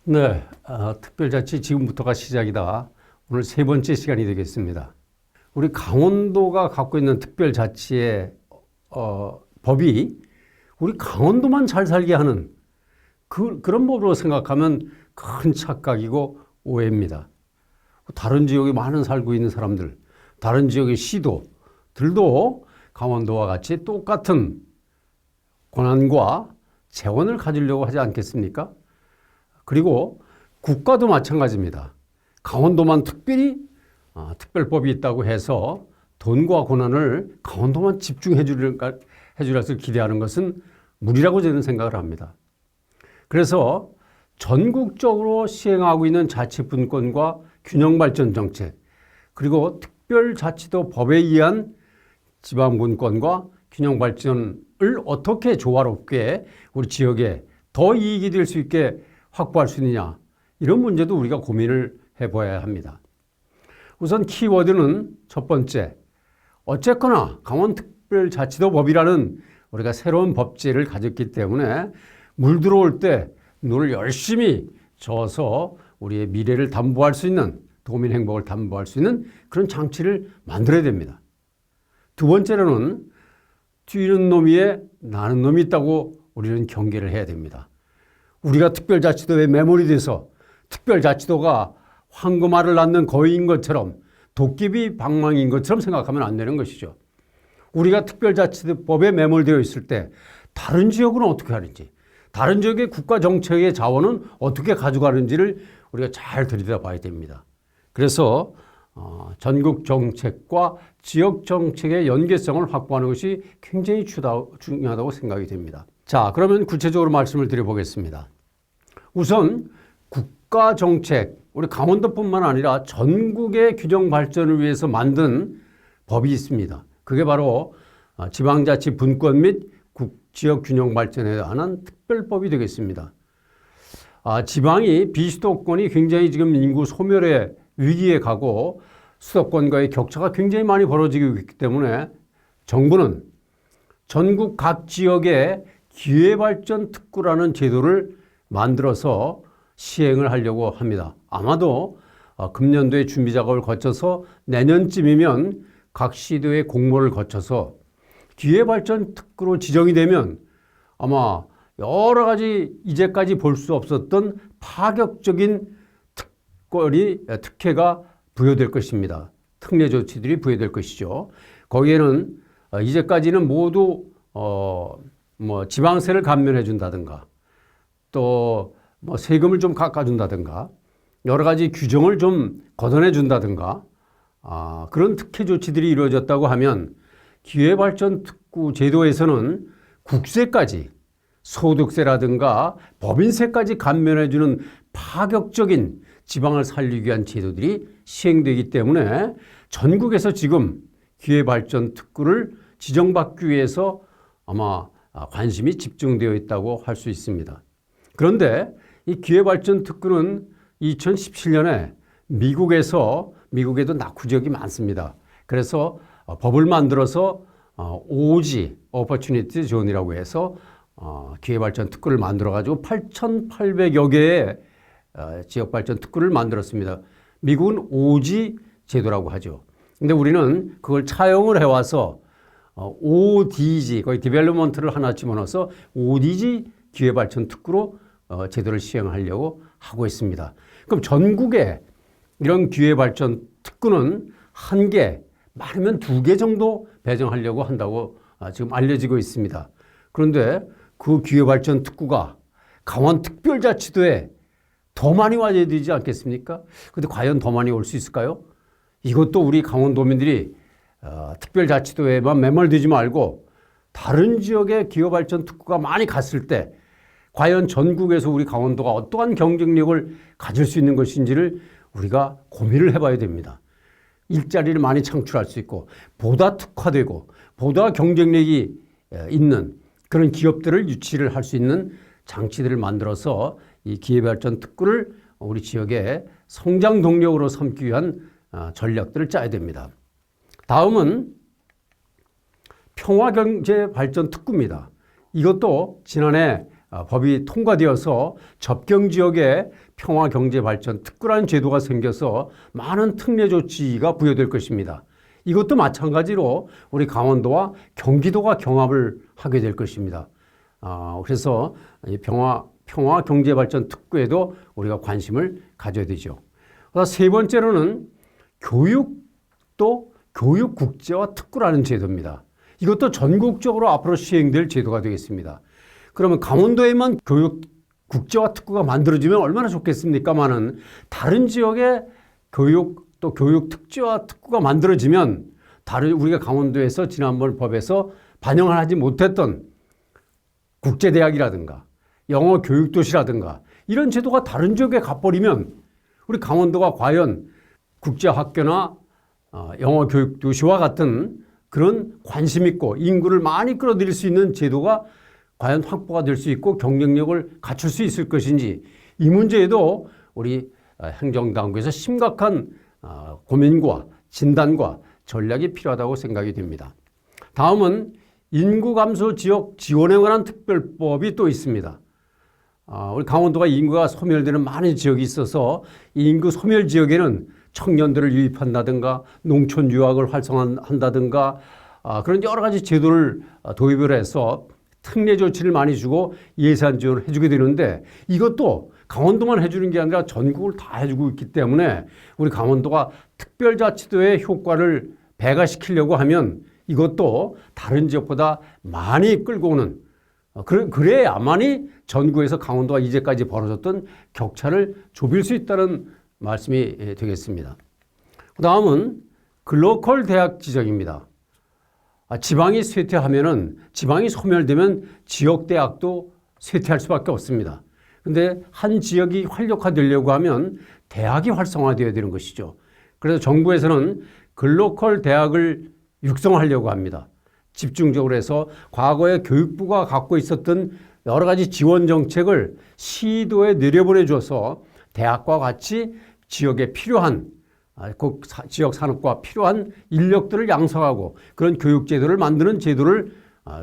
네, 특별자치 지금부터가 시작이다. 오늘 세 번째 시간이 되겠습니다. 우리 강원도가 갖고 있는 특별자치의 법이 우리 강원도만 잘 살게 하는 그런 법으로 생각하면 큰 착각이고 오해입니다. 다른 지역에 많은 살고 있는 사람들, 다른 지역의 시도들도 강원도와 같이 똑같은 권한과 재원을 가지려고 하지 않겠습니까? 그리고 국가도 마찬가지입니다. 강원도만 특별히 특별법이 있다고 해서 돈과 권한을 강원도만 집중해 주리라 해서 기대하는 것은 무리라고 저는 생각을 합니다. 그래서 전국적으로 시행하고 있는 자치분권과 균형발전 정책, 그리고 특별자치도 법에 의한 지방분권과 균형발전을 어떻게 조화롭게 우리 지역에 더 이익이 될 수 있게 확보할 수 있느냐, 이런 문제도 우리가 고민을 해봐야 합니다. 우선 키워드는 첫 번째, 어쨌거나 강원특별자치도법이라는 우리가 새로운 법제를 가졌기 때문에 물 들어올 때 눈을 열심히 저어서 우리의 미래를 담보할 수 있는, 도민 행복을 담보할 수 있는 그런 장치를 만들어야 됩니다. 두 번째로는 뛰는 놈 위에 나는 놈이 있다고 우리는 경계를 해야 됩니다. 우리가 특별자치도에 매몰이 돼서 특별자치도가 황금알을 낳는 거위인 것처럼, 도깨비 방망이인 것처럼 생각하면 안 되는 것이죠. 우리가 특별자치도법에 매몰되어 있을 때 다른 지역은 어떻게 하는지, 다른 지역의 국가정책의 자원은 어떻게 가져가는지를 우리가 잘 들여다봐야 됩니다. 그래서 전국 정책과 지역 정책의 연계성을 확보하는 것이 굉장히 중요하다고 생각이 됩니다. 자, 그러면 구체적으로 말씀을 드려보겠습니다. 우선 국가 정책, 우리 강원도뿐만 아니라 전국의 균형 발전을 위해서 만든 법이 있습니다. 그게 바로 지방자치 분권 및 지역 균형 발전에 관한 특별법이 되겠습니다. 지방이 비수도권이 굉장히 지금 인구 소멸의 위기에 가고 수도권과의 격차가 굉장히 많이 벌어지고 있기 때문에 정부는 전국 각 지역에 기회발전 특구라는 제도를 만들어서 시행을 하려고 합니다. 아마도 금년도에 준비 작업을 거쳐서 내년쯤이면 각 시도의 공모를 거쳐서 기회발전 특구로 지정이 되면 아마 여러 가지 이제까지 볼 수 없었던 파격적인 특혜가 부여될 것입니다. 특례 조치들이 부여될 것이죠. 거기에는 이제까지는 모두 지방세를 감면해 준다든가, 또 세금을 좀 깎아준다든가, 여러 가지 규정을 좀 걷어내 준다든가, 그런 특혜 조치들이 이루어졌다고 하면 기회발전 특구 제도에서는 국세까지, 소득세라든가 법인세까지 감면해 주는 파격적인 지방을 살리기 위한 제도들이 시행되기 때문에 전국에서 지금 기회발전 특구를 지정받기 위해서 아마 관심이 집중되어 있다고 할 수 있습니다. 그런데 이 기회발전 특구는 2017년에 미국에도 낙후 지역이 많습니다. 그래서 법을 만들어서 오지, Opportunity Zone이라고 해서 기회발전 특구를 만들어가지고 8,800여 개의 지역발전 특구를 만들었습니다. 미국은 오지 제도라고 하죠. 근데 우리는 그걸 차용을 해와서 ODG, 거의 디벨롭먼트를 하나 집어넣어서 ODG 기회발전 특구로 제도를 시행하려고 하고 있습니다. 그럼 전국에 이런 기회발전 특구는 1개, 많으면 2개 정도 배정하려고 한다고 지금 알려지고 있습니다. 그런데 그 기회발전 특구가 강원특별자치도에 더 많이 와야 되지 않겠습니까? 근데 과연 더 많이 올 수 있을까요? 이것도 우리 강원도민들이 특별자치도에만 매몰되지 말고 다른 지역의 기회발전 특구가 많이 갔을 때 과연 전국에서 우리 강원도가 어떠한 경쟁력을 가질 수 있는 것인지를 우리가 고민을 해봐야 됩니다. 일자리를 많이 창출할 수 있고 보다 특화되고 보다 경쟁력이 있는 그런 기업들을 유치를 할 수 있는 장치들을 만들어서 이 기회발전 특구를 우리 지역의 성장 동력으로 삼기 위한 전략들을 짜야 됩니다. 다음은 평화경제발전 특구입니다. 이것도 지난해 법이 통과되어서 접경지역에 평화경제발전특구라는 제도가 생겨서 많은 특례 조치가 부여될 것입니다. 이것도 마찬가지로 우리 강원도와 경기도가 경합을 하게 될 것입니다. 그래서 평화경제발전특구에도 우리가 관심을 가져야 되죠. 세 번째로는 교육도 교육국제화 특구라는 제도입니다. 이것도 전국적으로 앞으로 시행될 제도가 되겠습니다. 그러면 강원도에만 교육 국제화 특구가 만들어지면 얼마나 좋겠습니까마는 다른 지역에 교육 특제화 특구가 만들어지면 우리가 강원도에서 지난번 법에서 반영을 하지 못했던 국제대학이라든가 영어 교육도시라든가 이런 제도가 다른 지역에 가버리면 우리 강원도가 과연 국제학교나 영어 교육도시와 같은 그런 관심 있고 인구를 많이 끌어들일 수 있는 제도가 과연 확보가 될 수 있고 경쟁력을 갖출 수 있을 것인지 이 문제에도 우리 행정당국에서 심각한 고민과 진단과 전략이 필요하다고 생각이 됩니다. 다음은 인구 감소 지역 지원에 관한 특별법이 또 있습니다. 우리 강원도가 인구가 소멸되는 많은 지역이 있어서 이 인구 소멸 지역에는 청년들을 유입한다든가 농촌 유학을 활성화한다든가 그런 여러 가지 제도를 도입을 해서 특례 조치를 많이 주고 예산 지원을 해주게 되는데 이것도 강원도만 해주는 게 아니라 전국을 다 해주고 있기 때문에 우리 강원도가 특별자치도의 효과를 배가시키려고 하면 이것도 다른 지역보다 많이 끌고 오는 그래야만이 전국에서 강원도가 이제까지 벌어졌던 격차를 좁힐 수 있다는 말씀이 되겠습니다. 그 다음은 글로컬 대학 지정입니다. 지방이 쇠퇴하면은 지방이 소멸되면 지역 대학도 쇠퇴할 수밖에 없습니다. 근데 한 지역이 활력화되려고 하면 대학이 활성화되어야 되는 것이죠. 그래서 정부에서는 글로컬 대학을 육성하려고 합니다. 집중적으로 해서 과거에 교육부가 갖고 있었던 여러 가지 지원 정책을 시도에 내려보내줘서 대학과 같이 지역에 필요한 그 지역 산업과 필요한 인력들을 양성하고 그런 교육 제도를 만드는 제도를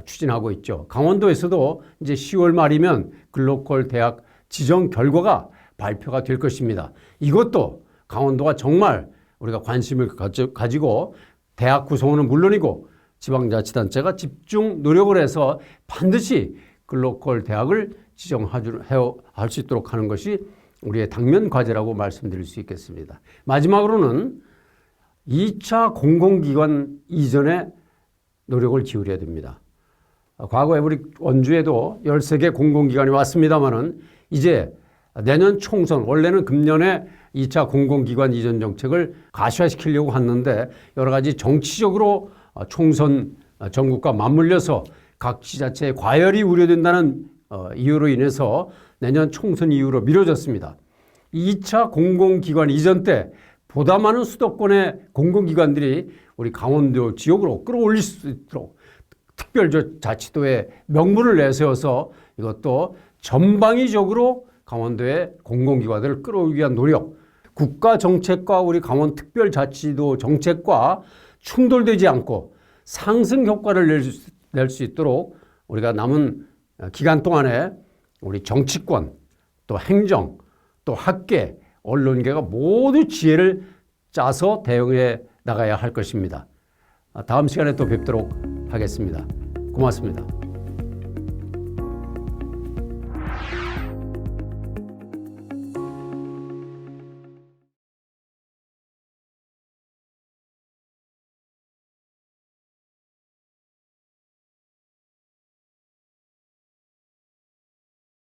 추진하고 있죠. 강원도에서도 이제 10월 말이면 글로컬 대학 지정 결과가 발표가 될 것입니다. 이것도 강원도가 정말 우리가 관심을 가지고 대학 구성원은 물론이고 지방자치단체가 집중 노력을 해서 반드시 글로컬 대학을 지정할 수 있도록 하는 것이 우리의 당면 과제라고 말씀드릴 수 있겠습니다. 마지막으로는 2차 공공기관 이전에 노력을 기울여야 됩니다. 과거에 우리 원주에도 13개 공공기관이 왔습니다만은 이제 내년 총선, 원래는 금년에 2차 공공기관 이전 정책을 가시화시키려고 하는데 여러 가지 정치적으로 총선 전국과 맞물려서 각 지자체의 과열이 우려된다는 이유로 인해서 내년 총선 이후로 미뤄졌습니다. 2차 공공기관 이전 때 보다 많은 수도권의 공공기관들이 우리 강원도 지역으로 끌어올릴 수 있도록 특별자치도의 명분을 내세워서 이것도 전방위적으로 강원도의 공공기관들을 끌어오기 위한 노력, 국가 정책과 우리 강원 특별자치도 정책과 충돌되지 않고 상승 효과를 낼 수 있도록 우리가 남은 기간 동안에 우리 정치권, 또 행정, 또 학계, 언론계가 모두 지혜를 짜서 대응해 나가야 할 것입니다. 다음 시간에 또 뵙도록 하겠습니다. 고맙습니다.